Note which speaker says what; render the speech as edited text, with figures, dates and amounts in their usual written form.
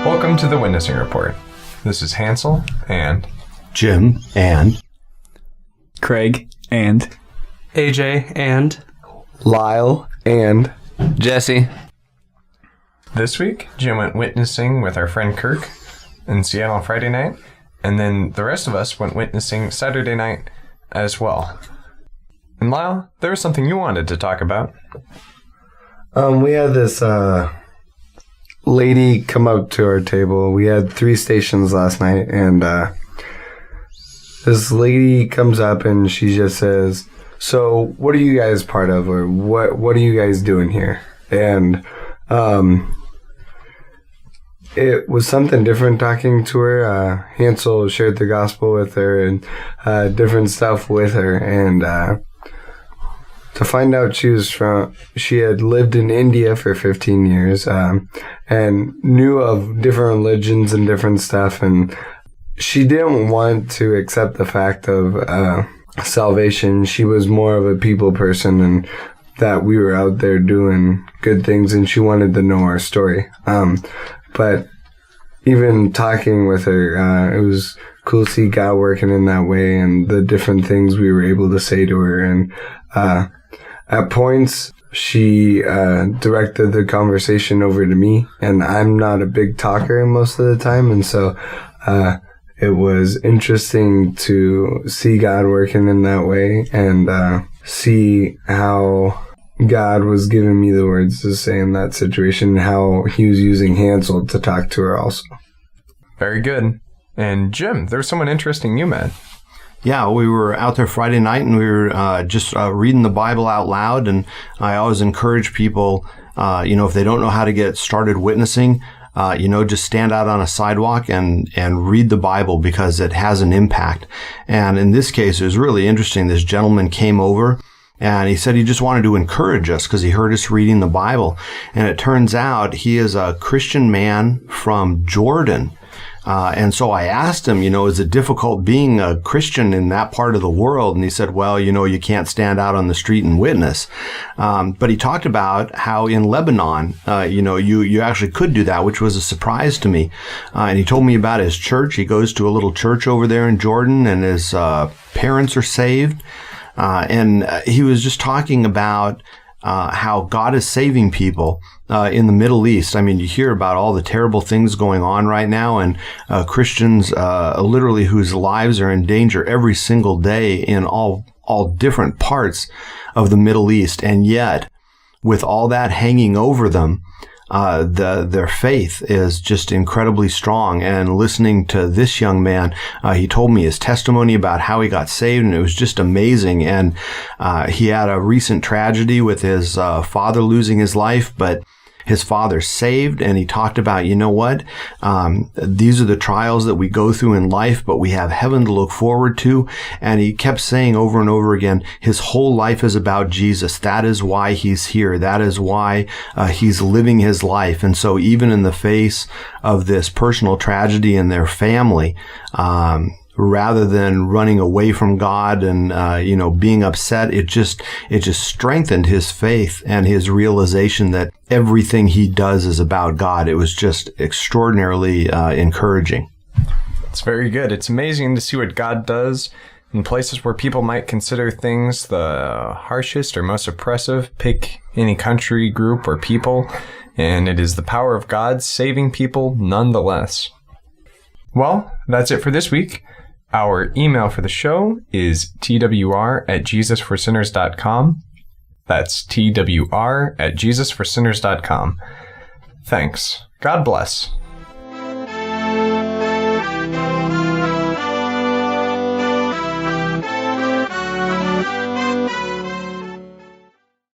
Speaker 1: Welcome to the Witnessing Report. This is Hansel and
Speaker 2: Jim and
Speaker 3: Craig and
Speaker 4: AJ and
Speaker 5: Lyle and
Speaker 6: Jesse.
Speaker 1: this week, Jim went witnessing with our friend Kirk in Seattle on Friday night, and then the rest of us went witnessing Saturday night as well. And Lyle, there was something you wanted to talk about.
Speaker 5: we had this lady come up to our table. We had 3 stations last night, and this lady comes up and she just says, "So, what are you guys part of, or what are you guys doing here?" And it was something different talking to her. Hansel shared the gospel with her and different stuff with her, and to find out she had lived in India for 15 years and knew of different religions and different stuff, and she didn't want to accept the fact of salvation. She was more of a people person, and that we were out there doing good things, and she wanted to know our story. But even talking with her, it was cool to see God working in that way, and the different things we were able to say to her. And at points, she directed the conversation over to me, and I'm not a big talker most of the time, and so it was interesting to see God working in that way, and see how God was giving me the words to say in that situation, how he was using Hansel to talk to her also.
Speaker 1: Very good. And Jim, there was someone interesting you met.
Speaker 2: Yeah, we were out there Friday night, and we were just reading the Bible out loud. And I always encourage people, if they don't know how to get started witnessing, just stand out on a sidewalk and read the Bible, because it has an impact. And in this case, it was really interesting. This gentleman came over, and he said he just wanted to encourage us because he heard us reading the Bible. And it turns out he is a Christian man from Jordan. And so I asked him, is it difficult being a Christian in that part of the world? And he said, well, you can't stand out on the street and witness. But he talked about how in Lebanon, you actually could do that, which was a surprise to me. And he told me about his church. He goes to a little church over there in Jordan, and his parents are saved. And he was just talking about how God is saving people in the Middle East. I mean, you hear about all the terrible things going on right now, and Christians literally whose lives are in danger every single day in all different parts of the Middle East. And yet, with all that hanging over them, their faith is just incredibly strong. And listening to this young man, he told me his testimony about how he got saved, and it was just amazing. And he had a recent tragedy with his father losing his life, but his father saved, and he talked about, these are the trials that we go through in life, but we have heaven to look forward to. And he kept saying over and over again, his whole life is about Jesus. That is why he's here. That is why he's living his life. And so even in the face of this personal tragedy in their family, rather than running away from God and, being upset, it just strengthened his faith and his realization that everything he does is about God. It was just extraordinarily encouraging.
Speaker 1: It's very good. It's amazing to see what God does in places where people might consider things the harshest or most oppressive. Pick any country, group, or people, and it is the power of God saving people nonetheless. Well, that's it for this week. Our email for the show is twr@jesusforsinners.com. That's twr@jesusforsinners.com. Thanks. God bless.